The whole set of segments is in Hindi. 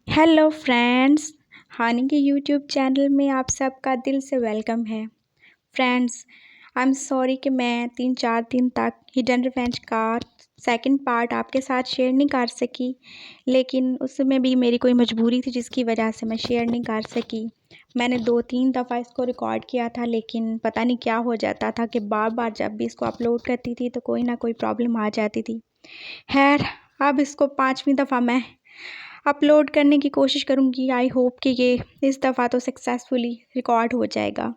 हेलो फ्रेंड्स, हानि के यूट्यूब चैनल में आप सबका दिल से वेलकम है। फ्रेंड्स, आई एम सॉरी कि मैं 3-4 दिन तक हिडन रिवेंज का सेकंड पार्ट आपके साथ शेयर नहीं कर सकी, लेकिन उसमें भी मेरी कोई मजबूरी थी जिसकी वजह से मैं शेयर नहीं कर सकी। मैंने 2-3 दफ़ा इसको रिकॉर्ड किया था, लेकिन पता नहीं क्या हो जाता था कि बार बार जब भी इसको अपलोड करती थी तो कोई ना कोई प्रॉब्लम आ जाती थी। खैर, अब इसको 5वीं दफ़ा मैं अपलोड करने की कोशिश करूँगी। आई होप कि ये इस दफ़ा तो सक्सेसफुली रिकॉर्ड हो जाएगा।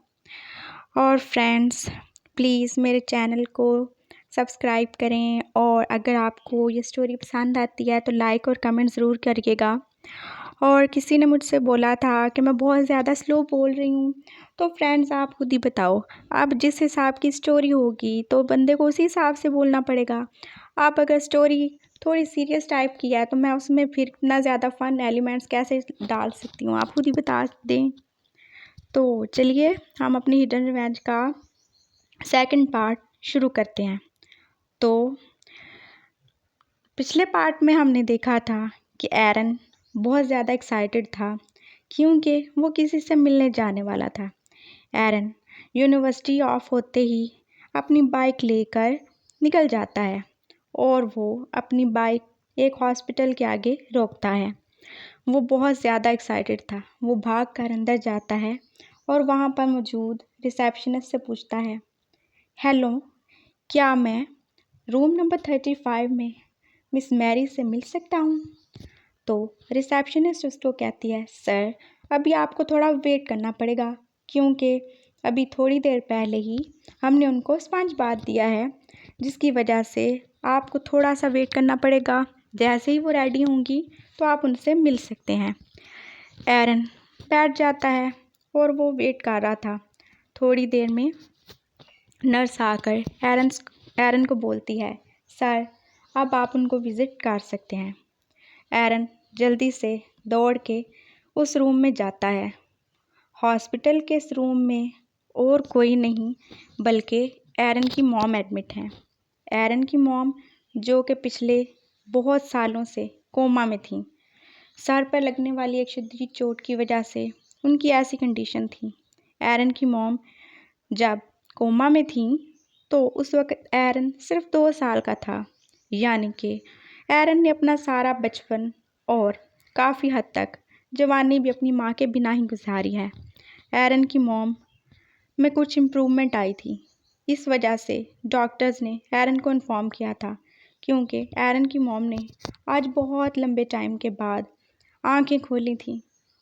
और फ्रेंड्स, प्लीज़ मेरे चैनल को सब्सक्राइब करें, और अगर आपको ये स्टोरी पसंद आती है तो लाइक और कमेंट ज़रूर करिएगा। और किसी ने मुझसे बोला था कि मैं बहुत ज़्यादा स्लो बोल रही हूँ, तो फ्रेंड्स आप खुद ही बताओ। अब जिस हिसाब की स्टोरी होगी तो बंदे को उसी हिसाब से बोलना पड़ेगा। आप अगर स्टोरी थोड़ी सीरियस टाइप की है तो मैं उसमें फिर इतना ज़्यादा फ़न एलिमेंट्स कैसे डाल सकती हूँ, आप खुद ही बता दें। तो चलिए हम अपनी हिडन रिवेंज का सेकंड पार्ट शुरू करते हैं। तो पिछले पार्ट में हमने देखा था कि एरन बहुत ज़्यादा एक्साइटेड था क्योंकि वो किसी से मिलने जाने वाला था। एरन यूनिवर्सिटी ऑफ होते ही अपनी बाइक लेकर निकल जाता है और वो अपनी बाइक एक हॉस्पिटल के आगे रोकता है। वो बहुत ज़्यादा एक्साइटेड था। वो भाग कर अंदर जाता है और वहाँ पर मौजूद रिसेप्शनिस्ट से पूछता है, हेलो, क्या मैं रूम नंबर 35 में मिस मैरी से मिल सकता हूँ? तो रिसेप्शनिस्ट उसको कहती है, सर अभी आपको थोड़ा वेट करना पड़ेगा क्योंकि अभी थोड़ी देर पहले ही हमने उनको स्पंज बाथ दिया है, जिसकी वजह से आपको थोड़ा सा वेट करना पड़ेगा। जैसे ही वो रेडी होंगी तो आप उनसे मिल सकते हैं। एरन बैठ जाता है और वो वेट कर रहा था। थोड़ी देर में नर्स आकर एरन को बोलती है, सर अब आप उनको विज़िट कर सकते हैं। एरन जल्दी से दौड़ के उस रूम में जाता है। हॉस्पिटल के इस रूम में और कोई नहीं बल्कि एरन की मॉम एडमिट हैं। एरन की मॉम जो कि पिछले बहुत सालों से कोमा में थी। सर पर लगने वाली एक शदीद चोट की वजह से उनकी ऐसी कंडीशन थी। एरन की मॉम जब कोमा में थी तो उस वक्त एरन सिर्फ 2 साल का था, यानी कि एरन ने अपना सारा बचपन और काफ़ी हद तक जवानी भी अपनी माँ के बिना ही गुजारी है। एरन की मॉम में कुछ इम्प्रूवमेंट आई थी। इस वजह से डॉक्टर्स ने एरन को इन्फॉर्म किया था, क्योंकि एरन की मॉम ने आज बहुत लंबे टाइम के बाद आंखें खोली थीं,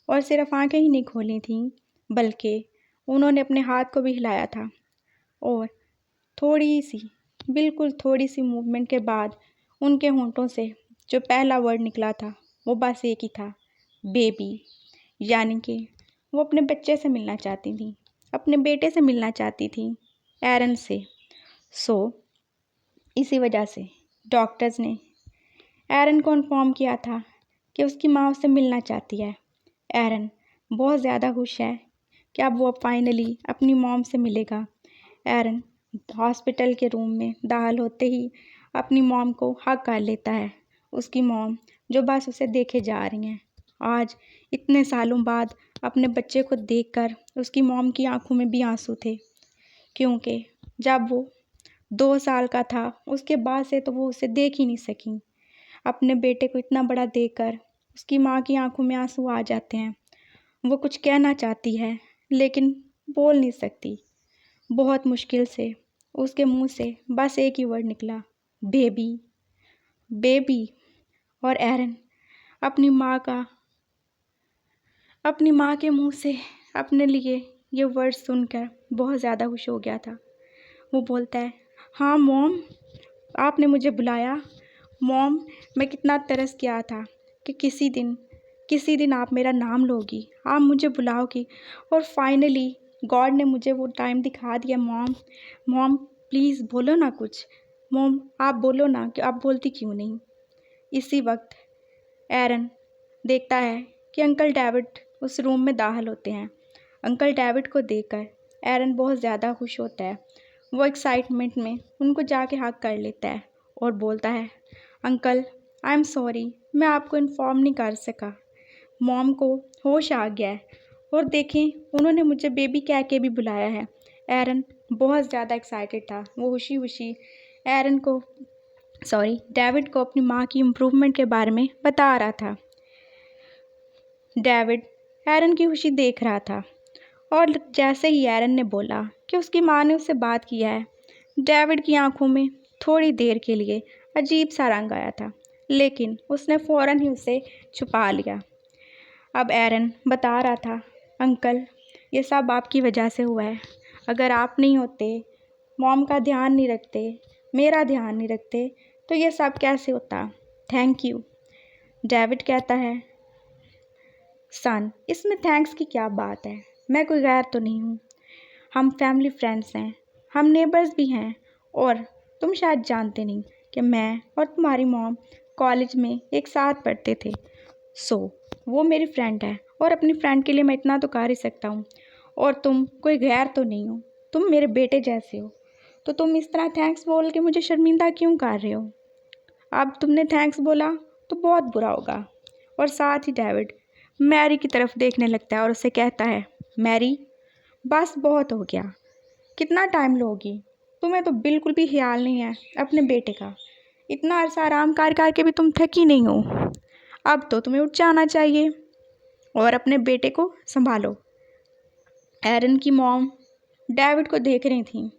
और सिर्फ आंखें ही नहीं खोली थीं बल्कि उन्होंने अपने हाथ को भी हिलाया था, और थोड़ी सी, बिल्कुल थोड़ी सी मूवमेंट के बाद उनके होंठों से जो पहला वर्ड निकला था वो बस एक ही था, बेबी। यानी कि वो अपने बच्चे से मिलना चाहती थी, अपने बेटे से मिलना चाहती थी, एरन से। सो इसी वजह से डॉक्टर्स ने एरन को इन्फॉर्म किया था कि उसकी माँ उससे मिलना चाहती है। एरन बहुत ज़्यादा खुश है कि अब वो फाइनली अपनी मॉम से मिलेगा। एरन हॉस्पिटल के रूम में दाखिल होते ही अपनी मॉम को हग कर लेता है। उसकी मॉम जो बस उसे देखे जा रही हैं। आज इतने सालों बाद अपने बच्चे को देखकर उसकी मॉम की आंखों में भी आंसू थे, क्योंकि जब वो 2 साल का था उसके बाद से तो वो उसे देख ही नहीं सकी। अपने बेटे को इतना बड़ा देखकर उसकी माँ की आंखों में आंसू आ जाते हैं। वो कुछ कहना चाहती है लेकिन बोल नहीं सकती। बहुत मुश्किल से उसके मुंह से बस एक ही वर्ड निकला, बेबी, बेबी। और एरन अपनी माँ के मुंह से अपने लिए ये वर्ड सुनकर बहुत ज़्यादा खुश हो गया था। वो बोलता है, हाँ मॉम, आपने मुझे बुलाया। मॉम, मैं कितना तरस गया था कि किसी दिन आप मेरा नाम लोगी, आप मुझे बुलाओगी, और फाइनली गॉड ने मुझे वो टाइम दिखा दिया। मॉम, मॉम प्लीज़ बोलो ना कुछ। मॉम आप बोलो ना, कि आप बोलती क्यों नहीं? इसी वक्त एरन देखता है कि अंकल डेविड उस रूम में दाखिल होते हैं। अंकल डेविड को देखकर एरन बहुत ज़्यादा खुश होता है। वो एक्साइटमेंट में उनको जाके हग कर लेता है और बोलता है, अंकल आई एम सॉरी, मैं आपको इन्फॉर्म नहीं कर सका। मॉम को होश आ गया है और देखें उन्होंने मुझे बेबी कह के भी बुलाया है। एरन बहुत ज़्यादा एक्साइटेड था। वो खुशी खुशी एरन को डेविड को अपनी माँ की इम्प्रूवमेंट के बारे में बता रहा था। डेविड एरन की खुशी देख रहा था और जैसे ही एरन ने बोला कि उसकी माँ ने उससे बात किया है, डेविड की आंखों में थोड़ी देर के लिए अजीब सा रंग आया था, लेकिन उसने फ़ौरन ही उसे छुपा लिया। अब एरन बता रहा था, अंकल ये सब आपकी वजह से हुआ है। अगर आप नहीं होते, मॉम का ध्यान नहीं रखते, मेरा ध्यान नहीं रखते, तो ये सब कैसे होता। Thank you. डेविड कहता है, सन इसमें थैंक्स की क्या बात है, मैं कोई गैर तो नहीं हूँ। हम फैमिली फ्रेंड्स हैं, हम नेबर्स भी हैं, और तुम शायद जानते नहीं कि मैं और तुम्हारी मॉम कॉलेज में एक साथ पढ़ते थे। वो मेरी फ्रेंड है और अपनी फ्रेंड के लिए मैं इतना तो कर ही सकता हूँ। और तुम कोई गैर तो नहीं हो, तुम मेरे बेटे जैसे हो, तो तुम इस तरह थैंक्स बोल के मुझे शर्मिंदा क्यों कर रहे हो। अब तुमने थैंक्स बोला तो बहुत बुरा होगा। और साथ ही डेविड मैरी की तरफ देखने लगता है और उसे कहता है, मैरी बस बहुत हो गया, कितना टाइम लोगी, तुम्हें तो बिल्कुल भी ख्याल नहीं है अपने बेटे का। इतना अरसा आराम कर के भी तुम थकी नहीं हो। अब तो तुम्हें उठ जाना चाहिए और अपने बेटे को संभालो। एरन की मॉम डेविड को देख रही थी।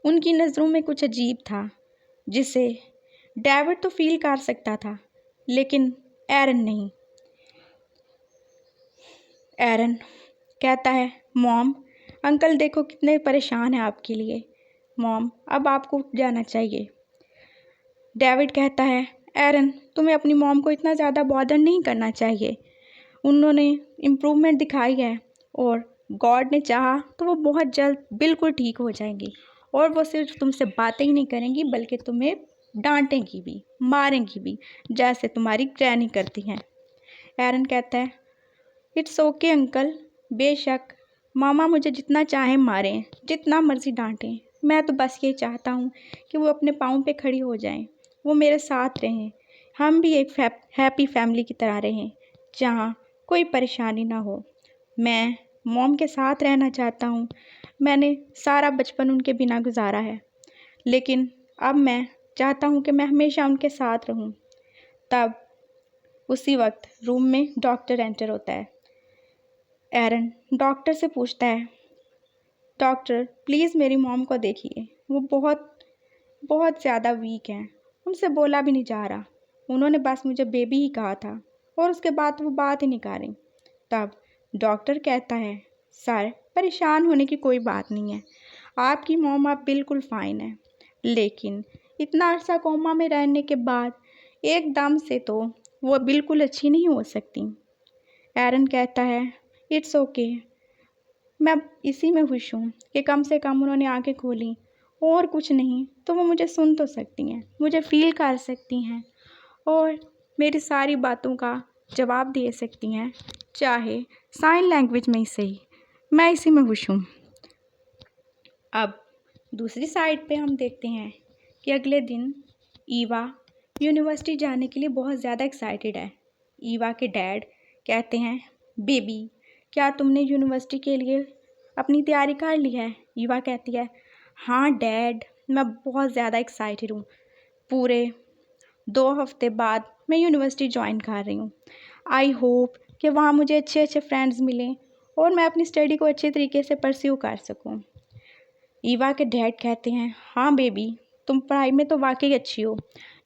उनकी नज़रों में कुछ अजीब था जिसे डेविड तो फील कर सकता था, लेकिन एरन नहीं। एरन कहता है, मॉम अंकल देखो कितने परेशान हैं आपके लिए। मॉम अब आपको उठ जाना चाहिए। डेविड कहता है, एरन तुम्हें अपनी मॉम को इतना ज़्यादा बॉदर नहीं करना चाहिए। उन्होंने इम्प्रूवमेंट दिखाई है और गॉड ने चाहा तो वो बहुत जल्द बिल्कुल ठीक हो जाएंगी। और वो सिर्फ तुमसे बातें ही नहीं करेंगी बल्कि तुम्हें डांटेंगी भी, मारेंगी भी, जैसे तुम्हारी ग्रैनी करती हैं। एरन कहता है, इट्स ओके अंकल, बेशक मामा मुझे जितना चाहे मारें, जितना मर्जी डांटें, मैं तो बस ये चाहता हूँ कि वो अपने पाँव पे खड़ी हो जाएं, वो मेरे साथ रहें, हम भी एक हैप्पी फैमिली की तरह रहें जहाँ कोई परेशानी ना हो। मैं मॉम के साथ रहना चाहता हूँ। मैंने सारा बचपन उनके बिना गुजारा है, लेकिन अब मैं चाहता हूँ कि मैं हमेशा उनके साथ रहूँ। तब उसी वक्त रूम में डॉक्टर एंटर होता है। एरन डॉक्टर से पूछता है, डॉक्टर प्लीज़ मेरी मॉम को देखिए, वो बहुत बहुत ज़्यादा वीक हैं, उनसे बोला भी नहीं जा रहा, उन्होंने बस मुझे बेबी ही कहा था और उसके बाद वो बात ही नहीं कर रही। तब डॉक्टर कहता है, सर परेशान होने की कोई बात नहीं है, आपकी मॉम आप बिल्कुल फ़ाइन है, लेकिन इतना अरसा कोमा में रहने के बाद एकदम से तो वो बिल्कुल अच्छी नहीं हो सकती। एरन कहता है, इट्स ओके, मैं इसी में खुश हूँ कि कम से कम उन्होंने आंखें खोली, और कुछ नहीं तो वो मुझे सुन तो सकती हैं, मुझे फील कर सकती हैं और मेरी सारी बातों का जवाब दे सकती हैं, चाहे साइन लैंग्वेज में ही सही। मैं इसी में खुश हूँ। अब दूसरी साइड पे हम देखते हैं कि अगले दिन ईवा यूनिवर्सिटी जाने के लिए बहुत ज़्यादा एक्साइटेड है। ईवा के डैड कहते हैं, बेबी क्या तुमने यूनिवर्सिटी के लिए अपनी तैयारी कर ली है। ईवा कहती है, हाँ डैड मैं बहुत ज़्यादा एक्साइटेड हूँ, पूरे 2 हफ्ते बाद मैं यूनिवर्सिटी ज्वाइन कर रही हूँ। आई होप कि वहाँ मुझे अच्छे अच्छे फ्रेंड्स मिलें और मैं अपनी स्टडी को अच्छे तरीके से परस्यू कर सकूँ। ईवा के डैड कहते हैं, हाँ बेबी तुम पढ़ाई में तो वाकई अच्छी हो,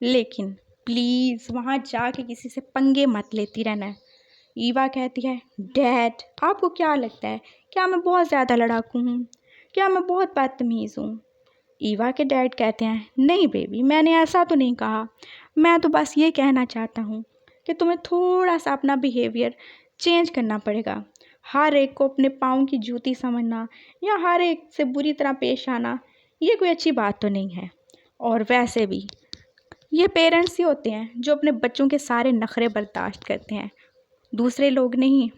लेकिन प्लीज़ वहाँ जाके किसी से पंगे मत लेती रहना। ईवा कहती है, डैड आपको क्या लगता है, क्या मैं बहुत ज़्यादा लड़ाकू हूँ, क्या मैं बहुत बदतमीज़ हूँ। ईवा के डैड कहते हैं, नहीं बेबी मैंने ऐसा तो नहीं कहा, मैं तो बस ये कहना चाहता हूँ कि तुम्हें थोड़ा सा अपना बिहेवियर चेंज करना पड़ेगा। हर एक को अपने पाँव की जूती समझना या हर एक से बुरी तरह पेश आना ये कोई अच्छी बात तो नहीं है। और वैसे भी ये पेरेंट्स ही होते हैं जो अपने बच्चों के सारे नखरे बर्दाश्त करते हैं, दूसरे लोग नहीं।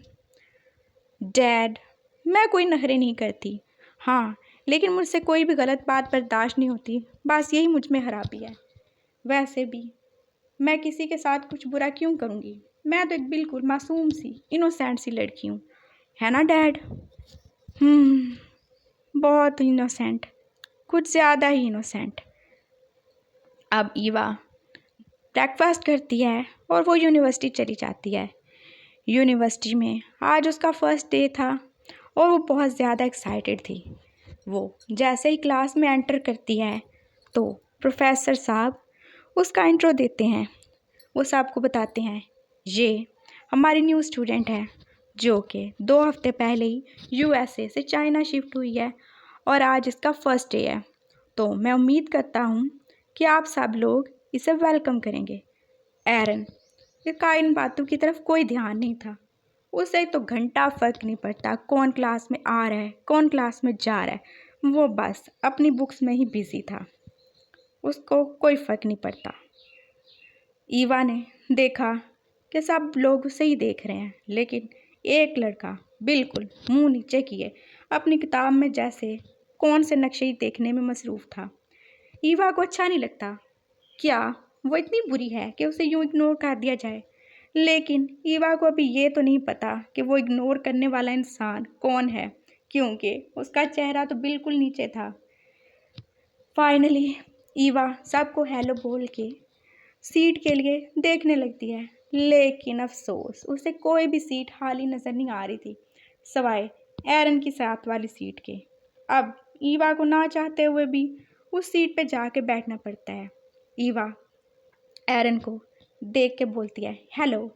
डैड मैं कोई नखरे नहीं करती, हाँ लेकिन मुझसे कोई भी गलत बात बर्दाश्त नहीं होती, बस यही मुझ में खराबी है। वैसे भी मैं किसी के साथ कुछ बुरा क्यों करूँगी, मैं तो एक बिल्कुल मासूम सी इनोसेंट सी लड़की हूँ, है ना डैड? बहुत इनोसेंट, कुछ ज़्यादा ही इनोसेंट। अब ईवा ब्रेकफास्ट करती है और वो यूनिवर्सिटी चली जाती है। यूनिवर्सिटी में आज उसका फर्स्ट डे था और वो बहुत ज़्यादा एक्साइटेड थी। वो जैसे ही क्लास में एंटर करती है तो प्रोफेसर साहब उसका इंट्रो देते हैं। वो सबको बताते हैं, ये हमारी न्यू स्टूडेंट है जो कि 2 हफ्ते पहले ही यूएसए से चाइना शिफ्ट हुई है और आज इसका फर्स्ट डे है। तो मैं उम्मीद करता हूँ कि आप सब लोग इसे वेलकम करेंगे। एरन का इन बातों की तरफ कोई ध्यान नहीं था। उसे तो घंटा फर्क नहीं पड़ता कौन क्लास में आ रहा है कौन क्लास में जा रहा है, वो बस अपनी बुक्स में ही बिजी था। उसको कोई फर्क नहीं पड़ता। ईवा ने देखा कि सब लोग उसे ही देख रहे हैं, लेकिन एक लड़का बिल्कुल मुंह नीचे किए अपनी किताब में जैसे कौन से नक्शे ही देखने में मसरूफ़ था। ईवा को अच्छा नहीं लगता। क्या वो इतनी बुरी है कि उसे यूं इग्नोर कर दिया जाए? लेकिन ईवा को अभी ये तो नहीं पता कि वो इग्नोर करने वाला इंसान कौन है, क्योंकि उसका चेहरा तो बिल्कुल नीचे था। फाइनली ईवा सबको हेलो बोल के सीट के लिए देखने लगती है, लेकिन अफसोस उसे कोई भी सीट खाली नज़र नहीं आ रही थी सवाए एरन की साथ वाली सीट के। अब ईवा को ना चाहते हुए भी उस सीट पे जाके बैठना पड़ता है। ईवा एरन को देख के बोलती है, हेलो,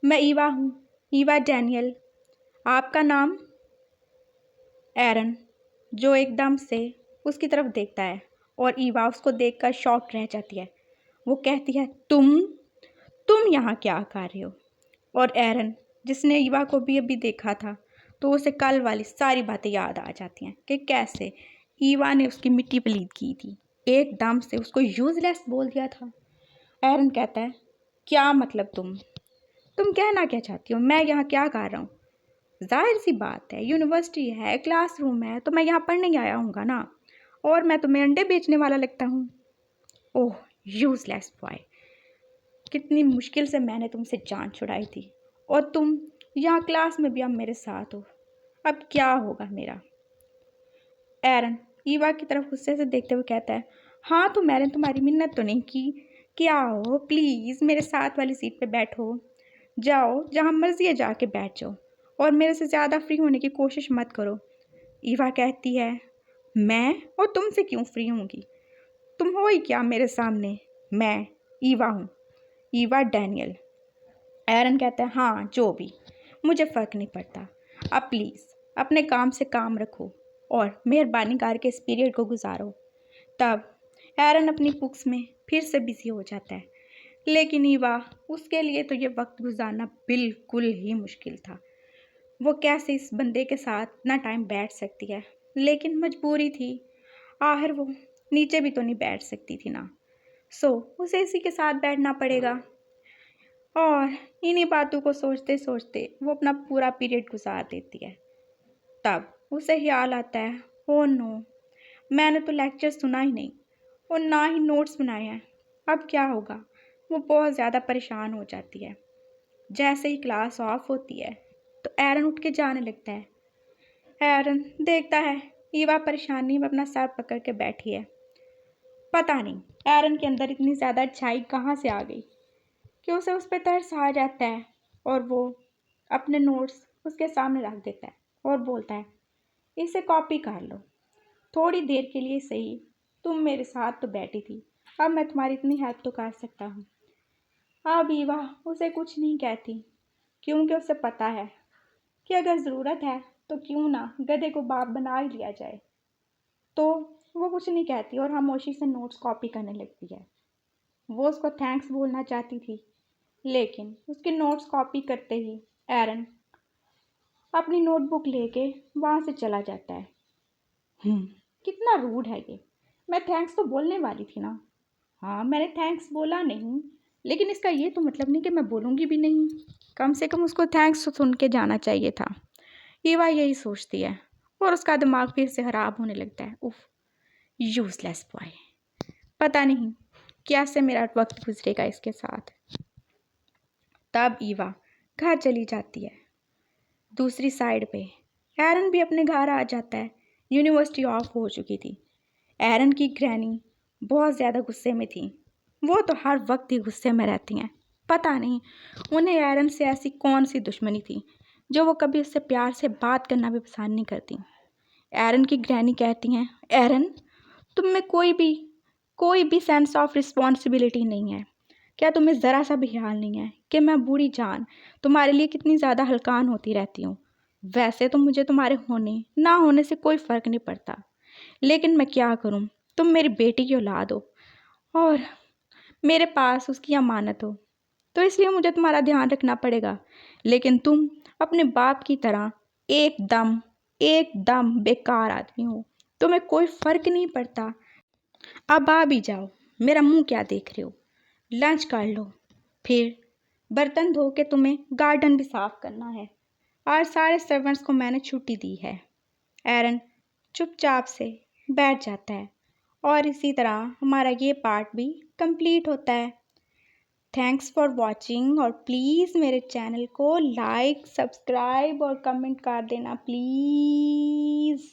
मैं ईवा हूँ, ईवा डैनियल। आपका नाम? एरन जो एकदम से उसकी तरफ देखता है और ईवा उसको देखकर शॉक्ड रह जाती है। वो कहती है, तुम यहाँ क्या कर रहे हो? और एरन जिसने ईवा को भी अभी देखा था तो उसे कल वाली सारी बातें याद आ जाती हैं कि कैसे ईवा ने उसकी मिट्टी पलीद की थी, एकदम से उसको यूजलेस बोल दिया था। एरन कहता है, क्या मतलब तुम कहना क्या चाहती हो? मैं यहाँ क्या कर रहा हूँ? जाहिर सी बात है, यूनिवर्सिटी है, क्लासरूम है, तो मैं यहाँ पढ़ने ही आया हूँगा ना। और मैं तुम्हें अंडे बेचने वाला लगता हूँ? ओह यूजलेस बॉय, कितनी मुश्किल से मैंने तुमसे जान छुड़ाई थी और तुम यहाँ क्लास में भी अब मेरे साथ हो। अब क्या होगा मेरा? एरन ईवा की तरफ गुस्से से देखते हुए कहता है, हाँ तो मैंने तुम्हारी मिन्नत तो नहीं की कि आओ प्लीज़ मेरे साथ वाली सीट पे बैठो, जाओ जहाँ मर्जी है जाके बैठ जाओ और मेरे से ज़्यादा फ्री होने की कोशिश मत करो। ईवा कहती है, मैं और तुमसे क्यों फ्री होंगी? तुम हो ही क्या मेरे सामने? मैं ईवा हूँ, ईवा डैनियल। एरन कहता है, हाँ जो भी, मुझे फ़र्क नहीं पड़ता। अब प्लीज़ अपने काम से काम रखो और मेहरबानी करके इस पीरियड को गुजारो। तब एरन अपनी बुक्स में फिर से बिजी हो जाता है, लेकिन ईवा उसके लिए तो ये वक्त गुजारना बिल्कुल ही मुश्किल था। वो कैसे इस बंदे के साथ इतना टाइम बैठ सकती है, लेकिन मजबूरी थी। आखिर वो नीचे भी तो नहीं बैठ सकती थी ना, सो उसे इसी के साथ बैठना पड़ेगा। और इन्हीं बातों को सोचते सोचते वो अपना पूरा पीरियड गुजार देती है। तब उसे ख्याल आता है, ओह नो, मैंने तो लेक्चर सुना ही नहीं और ना ही नोट्स बनाए हैं, अब क्या होगा? वो बहुत ज़्यादा परेशान हो जाती है। जैसे ही क्लास ऑफ होती है तो एरन उठ के जाने लगता है। एरन देखता है ईवा परेशानी में अपना सर पकड़ के बैठी है। पता नहीं एरन के अंदर इतनी ज़्यादा अच्छाई कहाँ से आ गई कि उसे उस पर तरस आ जाता है और वो अपने नोट्स उसके सामने रख देता है और बोलता है, इसे कॉपी कर लो, थोड़ी देर के लिए सही, तुम मेरे साथ तो बैठी थी, अब मैं तुम्हारी इतनी हेल्प तो कर सकता हूँ। अब ईवा उसे कुछ नहीं कहती, क्योंकि उसे पता है कि अगर ज़रूरत है तो क्यों ना गधे को बाप बना ही लिया जाए। तो वो कुछ नहीं कहती और खामोशी से नोट्स कॉपी करने लगती है। वो उसको थैंक्स बोलना चाहती थी, लेकिन उसके नोट्स कॉपी करते ही एरन अपनी नोटबुक लेके वहाँ से चला जाता है। हम्म कितना रूड है ये, मैं थैंक्स तो बोलने वाली थी ना। हाँ मैंने थैंक्स बोला नहीं, लेकिन इसका ये तो मतलब नहीं कि मैं बोलूँगी भी नहीं। कम से कम उसको थैंक्स तो सुन के जाना चाहिए था। ईवा यही सोचती है और उसका दिमाग फिर से ख़राब होने लगता है। उफ, यूजलेस बॉय, पता नहीं कैसे मेरा वक्त गुजरेगा इसके साथ। तब ईवा घर चली जाती है। दूसरी साइड पे एरन भी अपने घर आ जाता है। यूनिवर्सिटी ऑफ हो चुकी थी। एरन की ग्रैनी बहुत ज़्यादा गुस्से में थी। वो तो हर वक्त ही गुस्से में रहती हैं। पता नहीं उन्हें एरन से ऐसी कौन सी दुश्मनी थी जो वो कभी उससे प्यार से बात करना भी पसंद नहीं करती। एरन की ग्रैनी कहती हैं, एरन तुम में कोई भी सेंस ऑफ रिस्पॉन्सिबिलिटी नहीं है। क्या तुम्हें ज़रा सा भी ख्याल नहीं है कि मैं बूढ़ी जान तुम्हारे लिए कितनी ज़्यादा हलकान होती रहती हूँ। वैसे तो मुझे तुम्हारे होने ना होने से कोई फ़र्क नहीं पड़ता, लेकिन मैं क्या करूँ, तुम मेरी बेटी की औलाद हो और मेरे पास उसकी अमानत हो, तो इसलिए मुझे तुम्हारा ध्यान रखना पड़ेगा। लेकिन तुम अपने बाप की तरह एकदम एकदम बेकार आदमी हो। तुम्हें कोई फ़र्क नहीं पड़ता। अब आ भी जाओ, मेरा मुंह क्या देख रहे हो? लंच कर लो, फिर बर्तन धो के तुम्हें गार्डन भी साफ करना है। और सारे सर्वेंट्स को मैंने छुट्टी दी है। एरन चुपचाप से बैठ जाता है और इसी तरह हमारा ये पार्ट भी कंप्लीट होता है। थैंक्स फॉर वॉचिंग और प्लीज़ मेरे चैनल को लाइक, सब्सक्राइब और कमेंट कर देना प्लीज़।